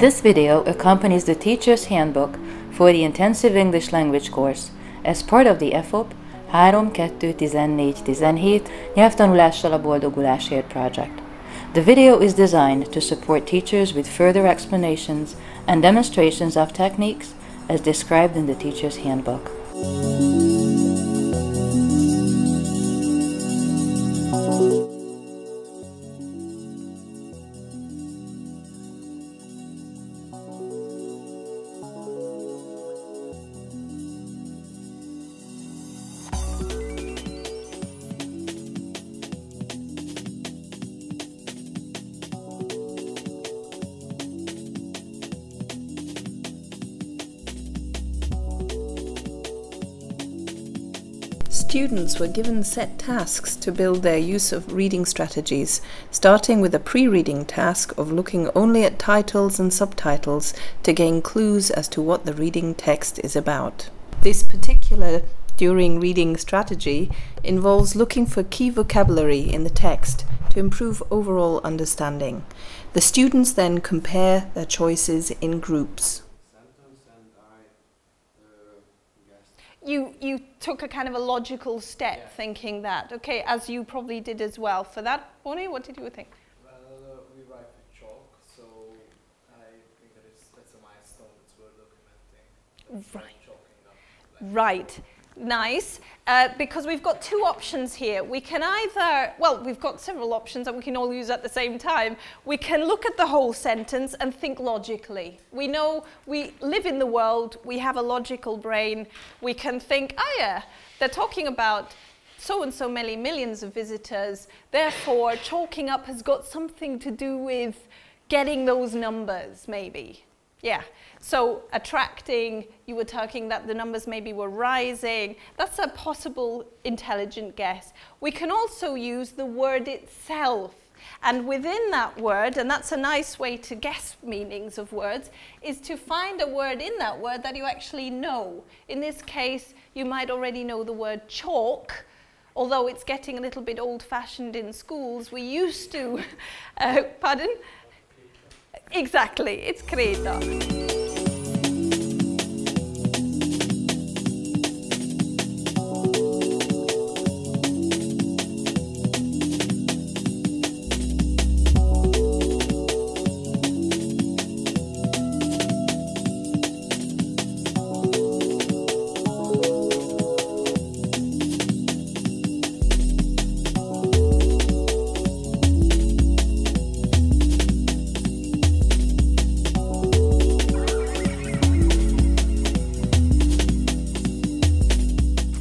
This video accompanies the Teacher's Handbook for the Intensive English Language course as part of the EFOP 3-2-14-17 Nyelvtanulással a boldogulásért project. The video is designed to support teachers with further explanations and demonstrations of techniques as described in the Teacher's Handbook. Students were given set tasks to build their use of reading strategies, starting with a pre-reading task of looking only at titles and subtitles to gain clues as to what the reading text is about. This particular during reading strategy involves looking for key vocabulary in the text to improve overall understanding. The students then compare their choices in groups. You took a kind of a logical step thinking that, okay, as you probably did as well. For that, Bonnie, what did you think? Well, we write with chalk, so I think that's a milestone that's worth documenting. Right. Chalking up. Right. Nice. Because we've got two options here. We can either, well, we've got several options that we can all use at the same time. We can look at the whole sentence and think logically. We know we live in the world, we have a logical brain. We can think, oh yeah, they're talking about so and so many millions of visitors, therefore chalking up has got something to do with getting those numbers, maybe. Yeah, so attracting, you were talking that the numbers maybe were rising. That's a possible intelligent guess. We can also use the word itself. And within that word, and that's a nice way to guess meanings of words, is to find a word in that word that you actually know. In this case, you might already know the word chalk, although it's getting a little bit old-fashioned in schools. We used to, pardon? Exactly, it's krita.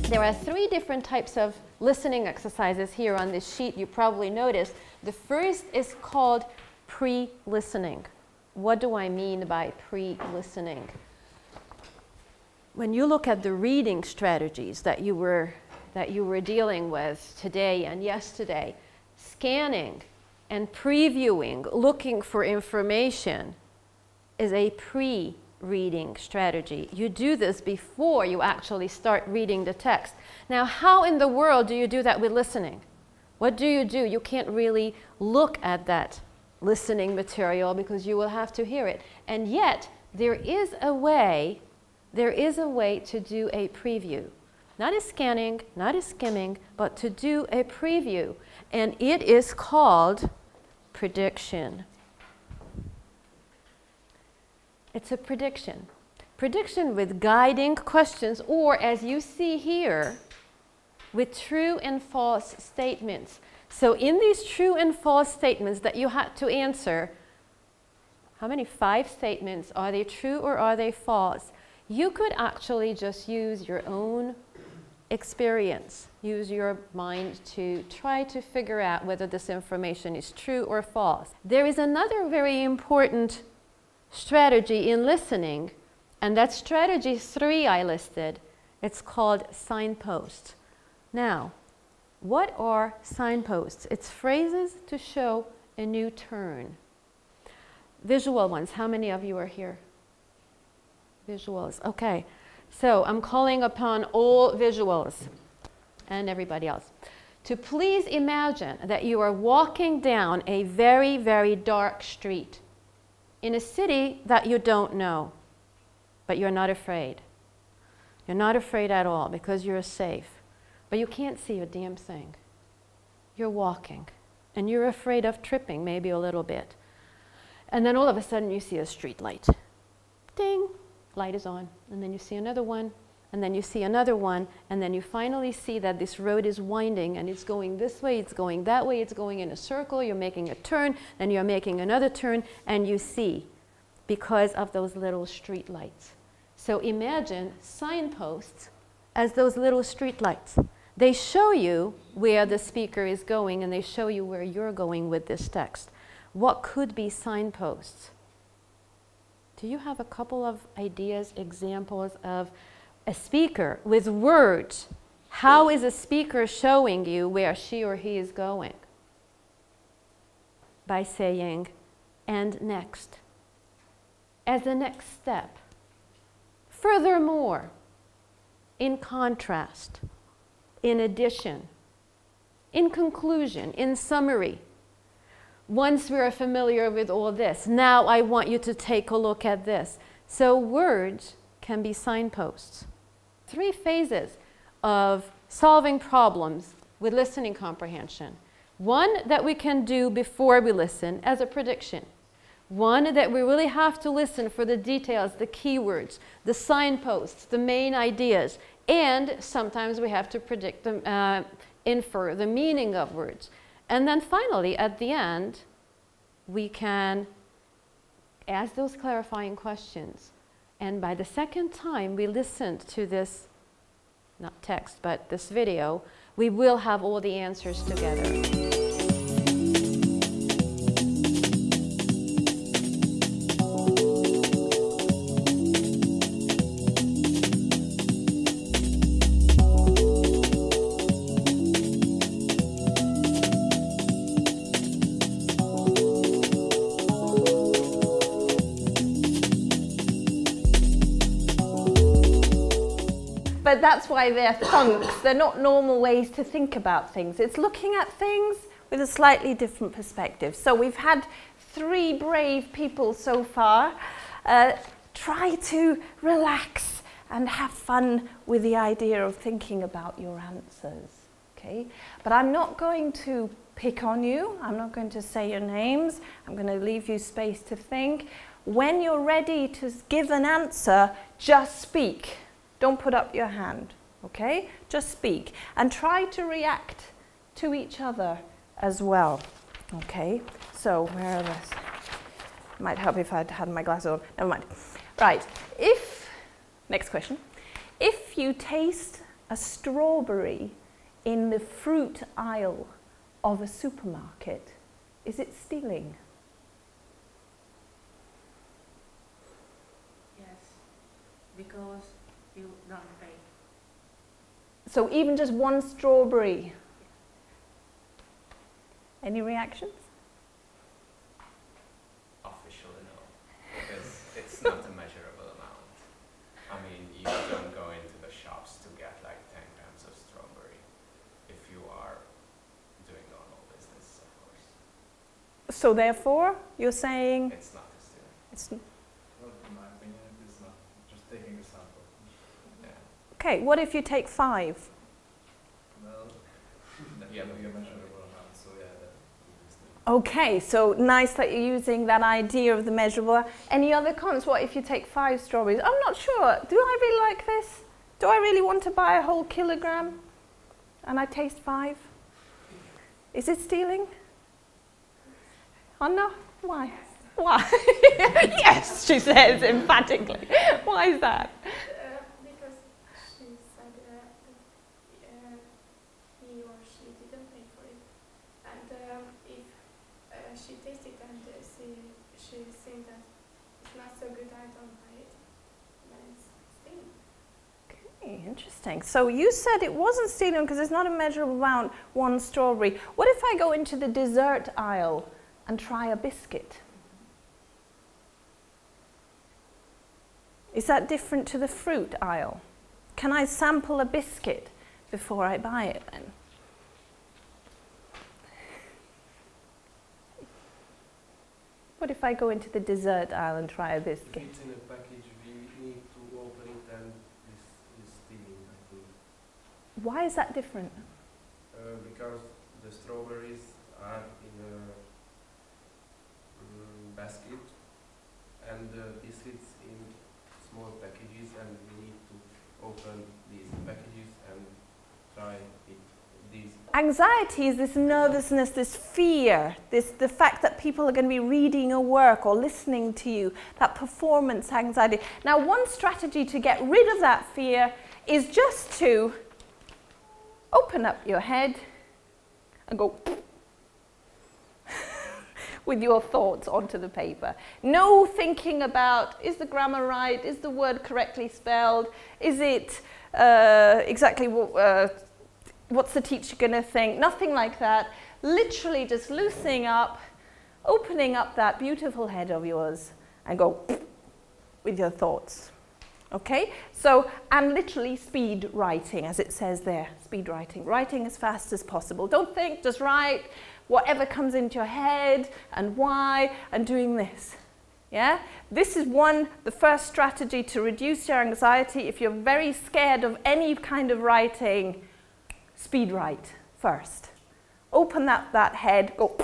There are three different types of listening exercises here on this sheet. You probably noticed. The first is called pre-listening. What do I mean by pre-listening? When you look at the reading strategies that you were dealing with today and yesterday, scanning and previewing, looking for information is a pre-reading strategy. You do this before you actually start reading the text. Now, how in the world do you do that with listening? What do? You can't really look at that listening material because you will have to hear it. And yet, there is a way to do a preview. Not a scanning, not a skimming, but to do a preview. And it is called prediction. It's a prediction. Prediction with guiding questions, or as you see here, with true and false statements. So in these true and false statements that you had to answer, how many? 5 statements. Are they true or are they false? You could actually just use your own experience, use your mind to try to figure out whether this information is true or false. There is another very important strategy in listening, and that's strategy 3 I listed. It's called signposts. Now, what are signposts? It's phrases to show a new turn. Visual ones, how many of you are here? Visuals, okay. So I'm calling upon all visuals and everybody else to please imagine that you are walking down a very, very dark street. in a city that you don't know, but you're not afraid. You're not afraid at all because you're safe, but you can't see a damn thing. You're walking, and you're afraid of tripping maybe a little bit. And then all of a sudden you see a street light. Ding, light is on. And then you see another one, and then you see another one, and then you finally see that this road is winding, and it's going this way, it's going that way, it's going in a circle, you're making a turn, then you're making another turn, and you see because of those little street lights. So imagine signposts as those little street lights. They show you where the speaker is going, and they show you where you're going with this text. What could be signposts? Do you have a couple of ideas, examples of a speaker with words? How is a speaker showing you where she or he is going? By saying, and next, as the next step. Furthermore, in contrast, in addition, in conclusion, in summary. Once we are familiar with all this, now I want you to take a look at this. So words can be signposts. 3 phases of solving problems with listening comprehension. One that we can do before we listen as a prediction. One that we really have to listen for the details, the keywords, the signposts, the main ideas. And sometimes we have to predict them, infer the meaning of words. And then finally, at the end, we can ask those clarifying questions. And by the second time we listened to this, not text, but this video, we will have all the answers together. But that's why they're thunks. They're not normal ways to think about things. It's looking at things with a slightly different perspective. So we've had 3 brave people so far. Try to relax and have fun with the idea of thinking about your answers. Okay? But I'm not going to pick on you. I'm not going to say your names. I'm going to leave you space to think. When you're ready to give an answer, just speak. Don't put up your hand, okay? Just speak. And try to react to each other as well, okay? So, where are those? Might help if I'd had my glasses on. Never mind. Right, next question. If you taste a strawberry in the fruit aisle of a supermarket, is it stealing? Yes, because you don't pay. So even just one strawberry. Any reactions? Officially no, because it's not a measurable amount. I mean, you don't go into the shops to get like 10 grams of strawberry if you are doing normal business, of course. So therefore, you're saying It's not a stealing. it's Well, in my opinion, it is not just taking a sample. Yeah. okay. What if you take 5? Well, that Yeah, can but be a you measurable amount, so yeah, that is the Okay, so nice that you're using that idea of the measurable. Any other comments? What if you take 5 strawberries? I'm not sure. Do I really like this? Do I really want to buy a whole kilogram and I taste 5? Is it stealing? Oh no? Why? Why? Yes, she says emphatically. Why is that? Because she said that he or she didn't pay for it, and if she tasted and she thinks that it's not so good, I don't buy it, then it's stealing. Okay, interesting. So you said it wasn't stealing because it's not a measurable amount, 1 strawberry. What if I go into the dessert aisle and try a biscuit? Is that different to the fruit aisle? Can I sample a biscuit before I buy it then? What if I go into the dessert aisle and try this If game? it's in a package, we need to open it and this is steaming, I think. Why is that different? Because the strawberries are in a basket and the biscuits in small packages, and we need to open these packages and try it. These. Anxiety is this nervousness, this fear, the fact that people are going to be reading your work or listening to you, that performance anxiety. Now, one strategy to get rid of that fear is just to open up your head and go with your thoughts onto the paper. No thinking about, is the grammar right? Is the word correctly spelled? Is it exactly what's the teacher going to think? Nothing like that. Literally just loosening up, opening up that beautiful head of yours and go with your thoughts. Okay? So, and literally speed writing, as it says there. Speed writing. Writing as fast as possible. Don't think, just write whatever comes into your head and why, and doing this. Yeah? This is the first strategy to reduce your anxiety. If you're very scared of any kind of writing, speed write first. Open that head, go,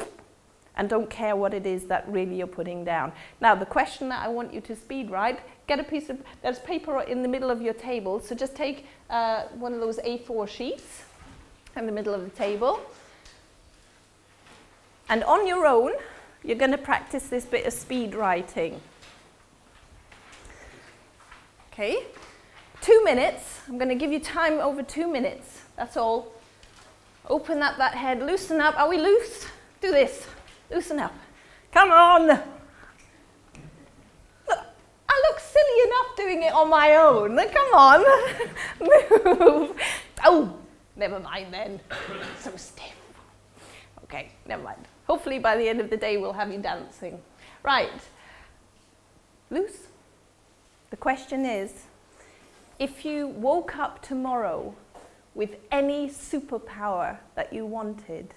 and don't care what it is that really you're putting down. Now, the question that I want you to speed write, get a piece of, there's paper in the middle of your table, so just take one of those A4 sheets in the middle of the table. And on your own, you're going to practice this bit of speed writing. Okay? 2 minutes. I'm going to give you time over 2 minutes. That's all. Open up that head. Loosen up. Are we loose? Do this. Loosen up. Come on. Look, I look silly enough doing it on my own. Come on. Move. Oh, never mind then. So stiff. Okay, never mind. Hopefully by the end of the day we'll have you dancing. Right. Loose. The question is, if you woke up tomorrow with any superpower that you wanted,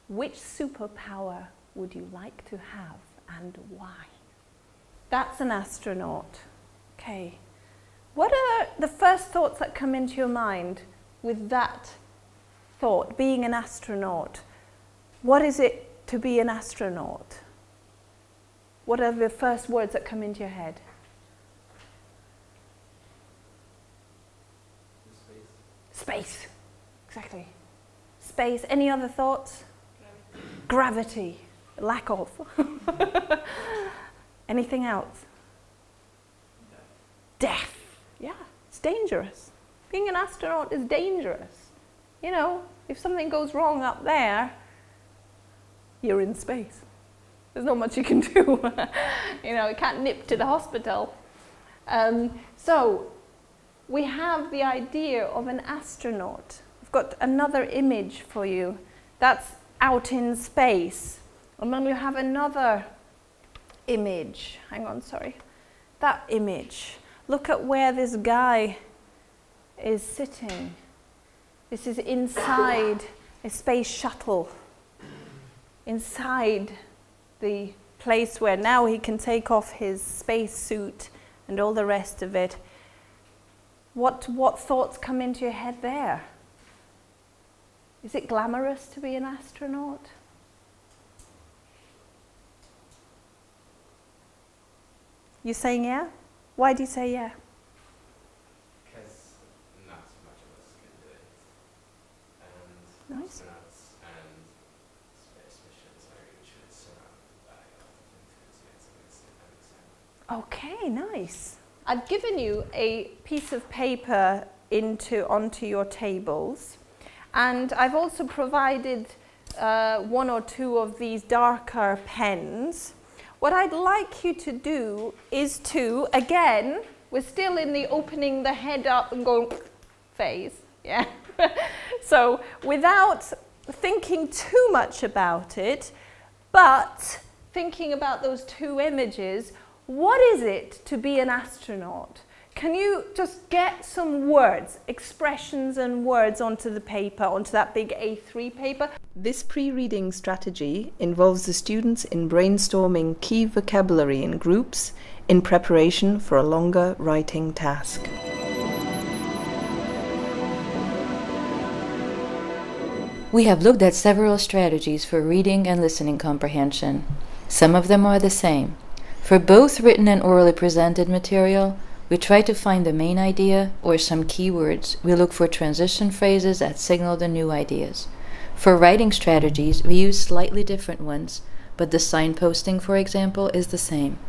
which superpower would you like to have and why? That's an astronaut. Okay. What are the first thoughts that come into your mind with that thought, being an astronaut? What is it to be an astronaut? What are the first words that come into your head? Space. Exactly. Space. Any other thoughts? Gravity. Lack of. Anything else? Death. Yeah, it's dangerous. Being an astronaut is dangerous. You know, if something goes wrong up there, you're in space. There's not much you can do. You know, you can't nip to the hospital. So we have the idea of an astronaut. I've got another image for you. That's out in space. And then we have another image. Hang on, sorry. That image. Look at where this guy is sitting. This is inside a space shuttle. Inside the place where now he can take off his space suit and all the rest of it. What thoughts come into your head there? Is it glamorous to be an astronaut? You saying yeah? Why do you say yeah? Because not so much of us can do it. And Nice. astronauts and space missions are usually surrounded by a lot of enthusiasm and Okay, nice. I've given you a piece of paper onto your tables, and I've also provided one or two of these darker pens. What I'd like you to do is to, again, we're still in the opening the head up and going phase, yeah? So without thinking too much about it, but thinking about those two images, what is it to be an astronaut? can you just get some words, expressions and words onto the paper, onto that big A3 paper? This pre-reading strategy involves the students in brainstorming key vocabulary in groups in preparation for a longer writing task. We have looked at several strategies for reading and listening comprehension. Some of them are the same. For both written and orally presented material, we try to find the main idea or some keywords. We look for transition phrases that signal the new ideas. For writing strategies, we use slightly different ones, but the signposting, for example, is the same.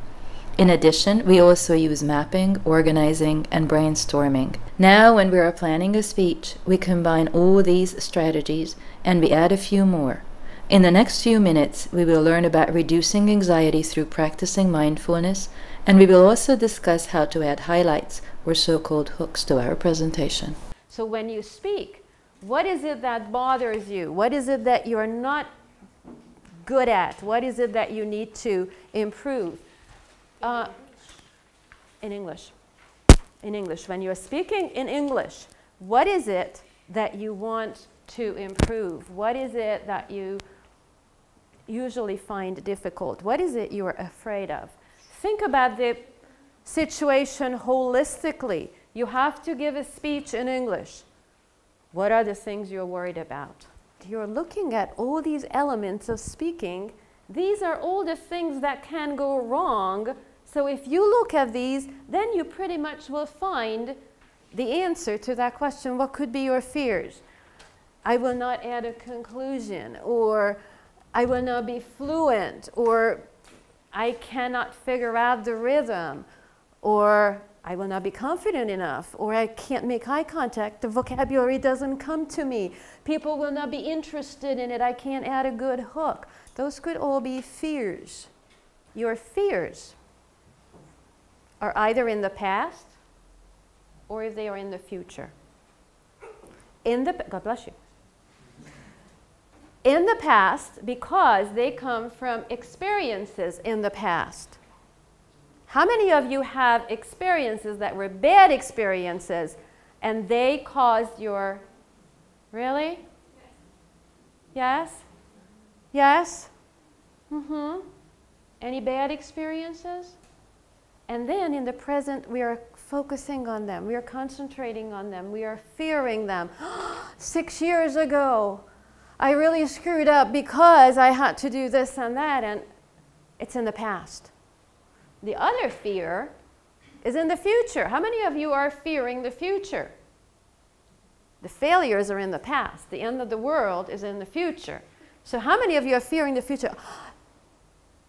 In addition, we also use mapping, organizing, and brainstorming. Now, when we are planning a speech, we combine all these strategies and we add a few more. In the next few minutes, we will learn about reducing anxiety through practicing mindfulness, and we will also discuss how to add highlights or so-called hooks to our presentation. So when you speak, what is it that bothers you? What is it that you're not good at? What is it that you need to improve? In English. In English. When you're speaking in English, what is it that you want to improve? What is it that you usually find difficult? What is it you're afraid of? Think about the situation holistically. You have to give a speech in English. What are the things you're worried about? You're looking at all these elements of speaking. These are all the things that can go wrong. So if you look at these, then you pretty much will find the answer to that question. What could be your fears? I will not add a conclusion, or I will not be fluent, or I cannot figure out the rhythm, or I will not be confident enough, or I can't make eye contact, the vocabulary doesn't come to me, people will not be interested in it, I can't add a good hook. Those could all be fears. Your fears are either in the past or if they are in the future. God bless you. In the past, because they come from experiences in the past. How many of you have experiences that were bad experiences and they caused your... Really? Yes? Yes? Mm-hmm. Any bad experiences? And then in the present, we are focusing on them. We are concentrating on them. We are fearing them. 6 years ago, I really screwed up because I had to do this and that, and it's in the past. The other fear is in the future. How many of you are fearing the future? The failures are in the past. The end of the world is in the future. So how many of you are fearing the future?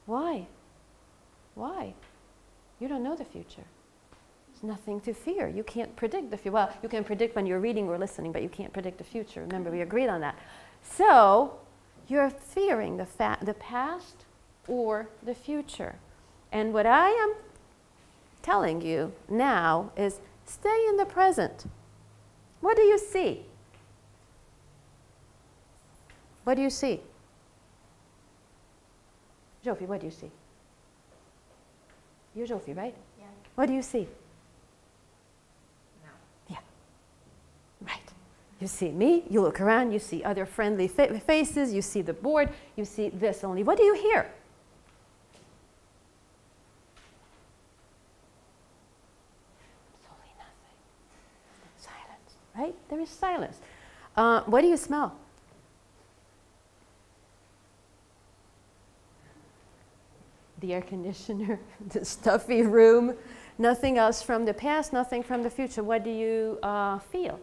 Why? Why? You don't know the future. There's nothing to fear. You can't predict the future. Well, you can predict when you're reading or listening, but you can't predict the future. Remember, we agreed on that. So you're fearing the past or the future. And what I am telling you now is stay in the present. What do you see? What do you see? Jofi, what do you see? You're Jofi, right? Yeah. What do you see? No. Yeah. Right. You see me, you look around, you see other friendly faces, you see the board, you see this only. What do you hear? Absolutely nothing. Silence, right? There is silence. What do you smell? The air conditioner, the stuffy room, nothing else from the past, nothing from the future. What do you feel?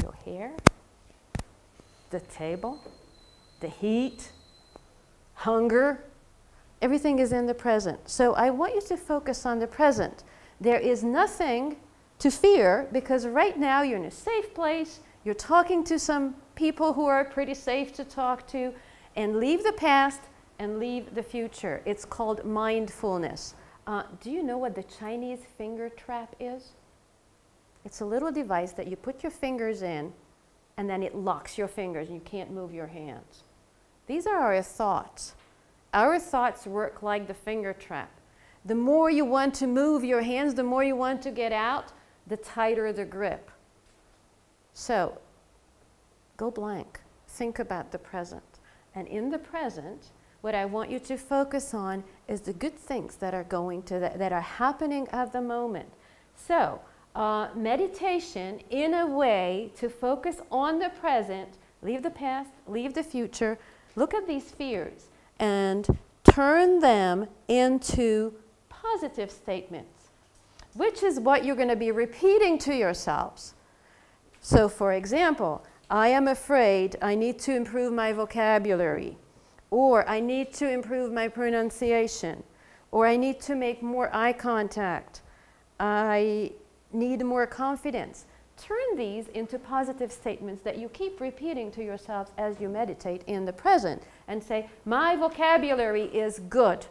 Your hair, the table, the heat, hunger, everything is in the present. So I want you to focus on the present. There is nothing to fear because right now you're in a safe place, you're talking to some people who are pretty safe to talk to, and leave the past and leave the future. It's called mindfulness. Do you know what the Chinese finger trap is? It's a little device that you put your fingers in and then it locks your fingers and you can't move your hands. These are our thoughts. Our thoughts work like the finger trap. The more you want to move your hands, the more you want to get out, the tighter the grip. So, go blank. Think about the present. And in the present, what I want you to focus on is the good things that are that are happening at the moment. So, meditation in a way to focus on the present, leave the past, leave the future, look at these fears and turn them into positive statements, which is what you're going to be repeating to yourselves. So, for example, I am afraid I need to improve my vocabulary, or I need to improve my pronunciation, or I need to make more eye contact, I need more confidence. Turn these into positive statements that you keep repeating to yourselves as you meditate in the present and say, my vocabulary is good.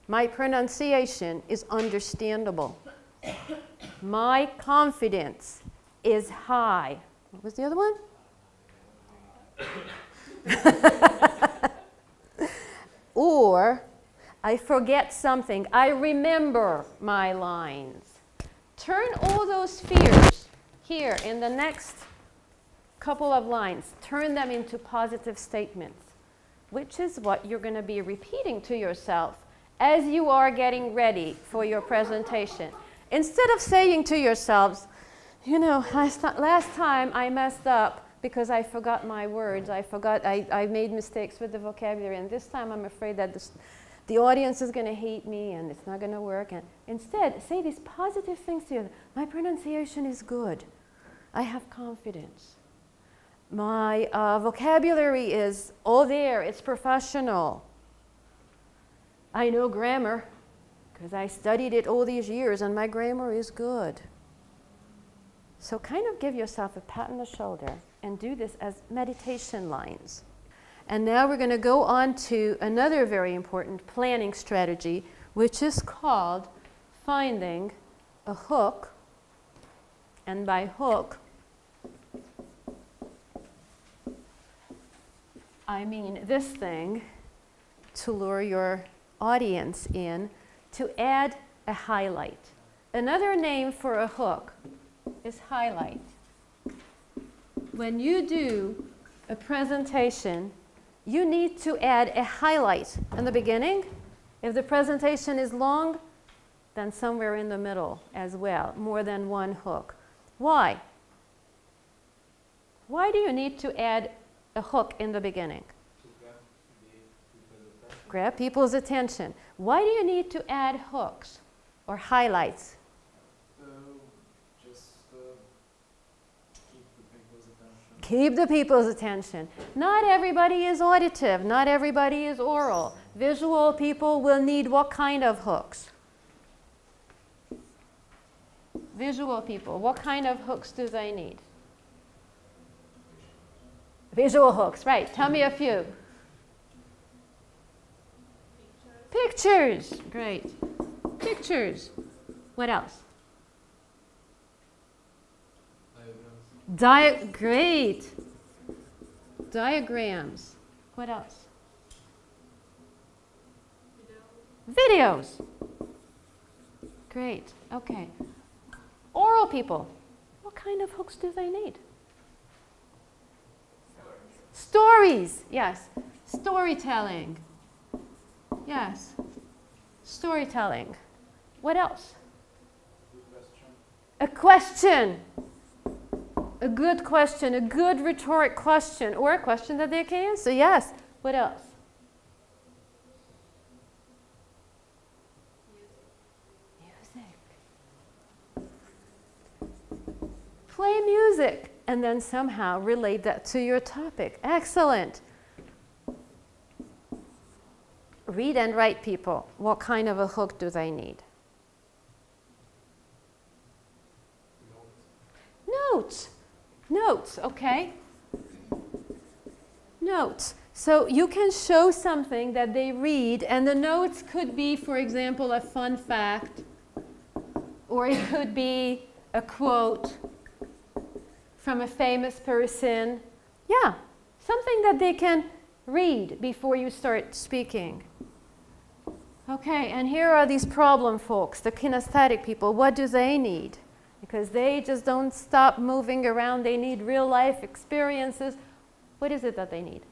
My pronunciation is understandable. My confidence is high. What was the other one? Or, I forget something. I remember my lines. Turn all those fears here in the next couple of lines, turn them into positive statements, which is what you're going to be repeating to yourself as you are getting ready for your presentation. Instead of saying to yourselves, you know, last time I messed up because I forgot my words, I made mistakes with the vocabulary, and this time I'm afraid that the audience is going to hate me and it's not going to work. And instead, say these positive things to you. My pronunciation is good. I have confidence. My vocabulary is all there. It's professional. I know grammar because I studied it all these years and my grammar is good. So kind of give yourself a pat on the shoulder and do this as meditation lines. And now we're going to go on to another very important planning strategy, which is called finding a hook. And by hook, I mean this thing to lure your audience in, to add a highlight. Another name for a hook is highlight. When you do a presentation, you need to add a highlight in the beginning. If the presentation is long, then somewhere in the middle as well, more than one hook. Why? Why do you need to add a hook in the beginning? Grab people's attention. Why do you need to add hooks or highlights? Keep the people's attention. Not everybody is auditive. Not everybody is oral. Visual people will need what kind of hooks? Visual people, what kind of hooks do they need? Visual hooks, right. Tell me a few. Pictures. Great. Pictures. What else? Great. Diagrams. What else? Videos. Great. Okay. Oral people. What kind of hooks do they need? Stories. Yes. Storytelling. Yes. Storytelling. What else? A question. A good question, a good rhetoric question, or a question that they can answer. Yes. What else? Music. Play music and then somehow relate that to your topic. Excellent. Read and write people. What kind of a hook do they need? Notes. Notes, okay? Notes. So you can show something that they read, and the notes could be, for example, a fun fact, or it could be a quote from a famous person. Yeah, something that they can Read before you start speaking. Okay, and here are these problem folks, the kinesthetic people. What do they need? Because they just don't stop moving around. They need real life experiences. What is it that they need?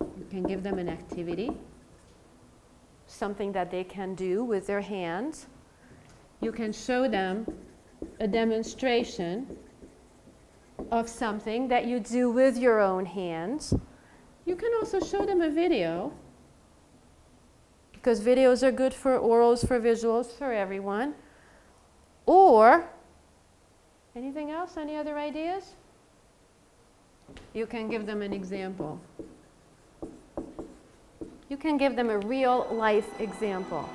You can give them an activity, something that they can do with their hands. You can show them a demonstration of something that you do with your own hands. You can also show them a video, because videos are good for orals, for visuals, for everyone. Or, anything else? Any other ideas? You can give them an example. You can give them a real life example.